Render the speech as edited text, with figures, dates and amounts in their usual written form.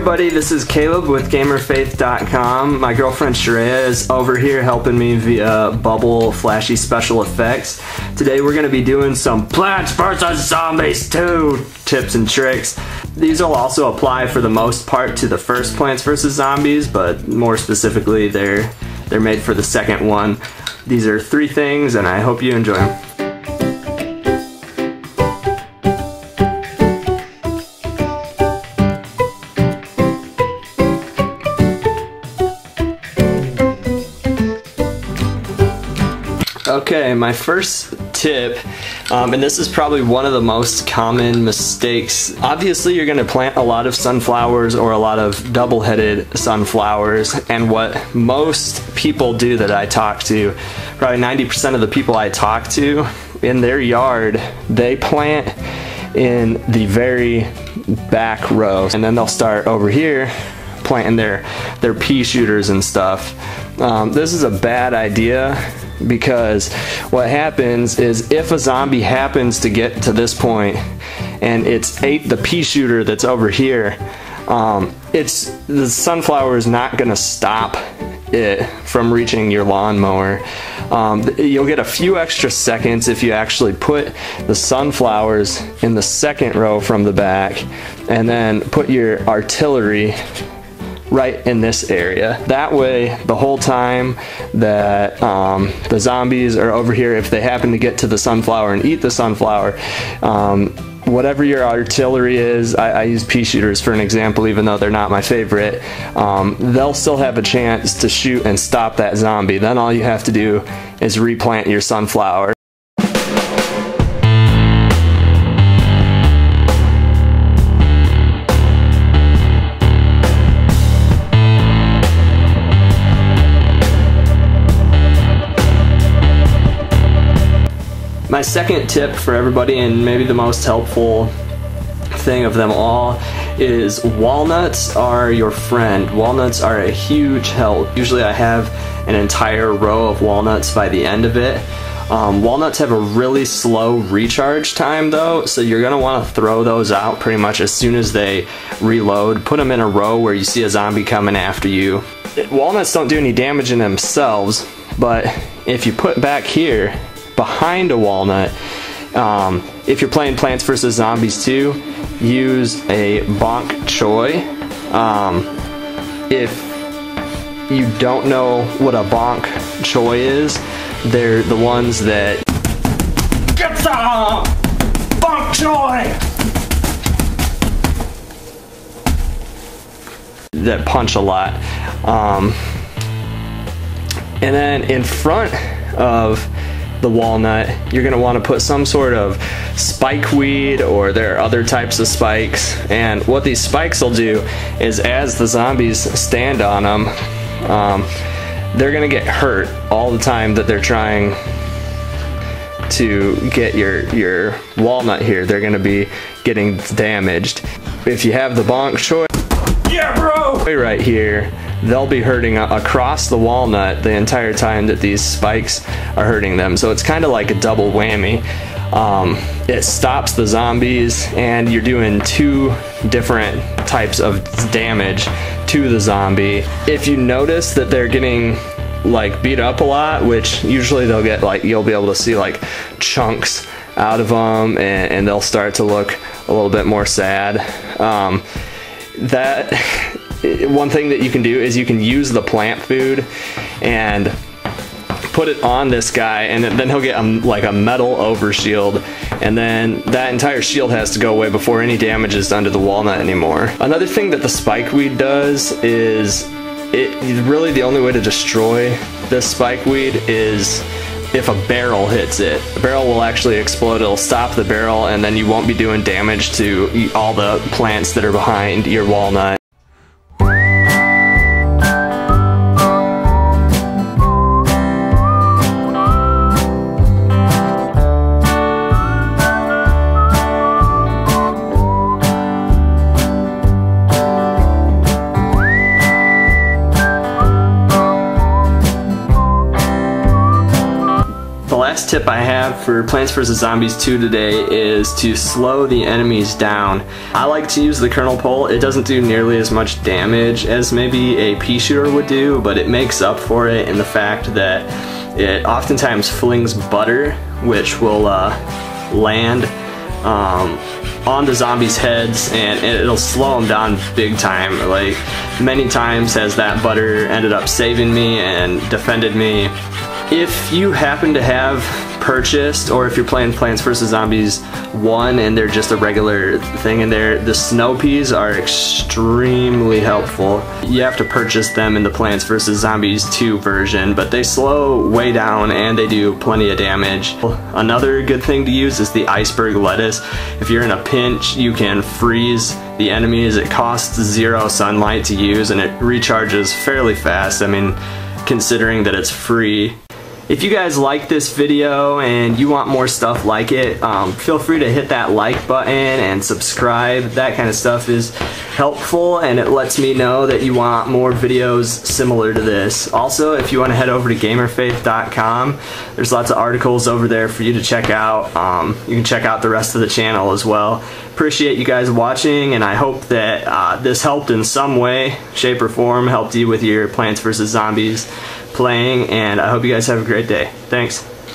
everybody, this is Caleb with Gamerfaith.com. My girlfriend Shreya is over here helping me via Bubble Flashy Special Effects. Today we're going to be doing some Plants vs. Zombies 2 tips and tricks. These will also apply for the most part to the first Plants vs. Zombies, but more specifically they're made for the second one. These are 3 things and I hope you enjoy them. Okay, my first tip, and this is probably one of the most common mistakes. Obviously you're going to plant a lot of sunflowers or a lot of double-headed sunflowers, and what most people do that I talk to, probably 90% of the people I talk to in their yard, they plant in the very back row, and then they'll start over here planting their pea shooters and stuff. This is a bad idea, because what happens is if a zombie happens to get to this point and it's ate the pea shooter that's over here, the sunflower is not going to stop it from reaching your lawnmower. You'll get a few extra seconds if you actually put the sunflowers in the second row from the back and then put your artillery right in this area. That way, the whole time that the zombies are over here, if they happen to get to the sunflower and eat the sunflower, whatever your artillery is, I use pea shooters for an example, even though they're not my favorite, they'll still have a chance to shoot and stop that zombie. Then all you have to do is replant your sunflower. My second tip for everybody, and maybe the most helpful thing of them all, is walnuts are your friend. Walnuts are a huge help. Usually I have an entire row of walnuts by the end of it. Walnuts have a really slow recharge time though, so you're going to want to throw those out pretty much as soon as they reload. Put them in a row where you see a zombie coming after you. Walnuts don't do any damage in themselves, but if you put back here behind a walnut, if you're playing Plants vs. Zombies 2, use a bonk-choy. If you don't know what a bonk-choy is, they're the ones that get some bonk-choy that punch a lot. And then in front of the walnut, you're going to want to put some sort of spike weed, or there are other types of spikes, and what these spikes will do is as the zombies stand on them, they're going to get hurt all the time that they're trying to get your walnut here. They're going to be getting damaged. If you have the bonk-choy, yeah bro, right here, they'll be hurting across the walnut the entire time that these spikes are hurting them. So it's kind of like a double whammy. It stops the zombies, and you're doing 2 different types of damage to the zombie. If you notice that they're getting like beat up a lot, which usually they'll get, like, you'll be able to see like chunks out of them, and they'll start to look a little bit more sad. One thing that you can do is you can use the plant food and put it on this guy, and then he'll get like a metal overshield, and then that entire shield has to go away before any damage is done to the walnut anymore. Another thing that the spikeweed does is, really the only way to destroy this spikeweed is if a barrel hits it. The barrel will actually explode. It'll stop the barrel, and then you won't be doing damage to all the plants that are behind your walnut. last tip I have for Plants vs. Zombies 2 today is to slow the enemies down. I like to use the kernel-pult. It doesn't do nearly as much damage as maybe a pea shooter would do, but it makes up for it in the fact that it oftentimes flings butter, which will land on the zombies' heads, and it'll slow them down big time. Like, many times has that butter ended up saving me and defended me. If you happen to have purchased, or if you're playing Plants vs. Zombies 1 and they're just a regular thing in there, the snow peas are extremely helpful. You have to purchase them in the Plants vs. Zombies 2 version, but they slow way down and they do plenty of damage. Another good thing to use is the iceberg lettuce. If you're in a pinch, you can freeze the enemies. It costs 0 sunlight to use and it recharges fairly fast. I mean, considering that it's free. If you guys like this video and you want more stuff like it, feel free to hit that like button and subscribe. That kind of stuff is helpful and it lets me know that you want more videos similar to this. Also, if you want to head over to Gamerfaith.com, there's lots of articles over there for you to check out. You can check out the rest of the channel as well. Appreciate you guys watching, and I hope that this helped in some way, shape, or form, helped you with your Plants vs. Zombies playing, and I hope you guys have a great day. Thanks.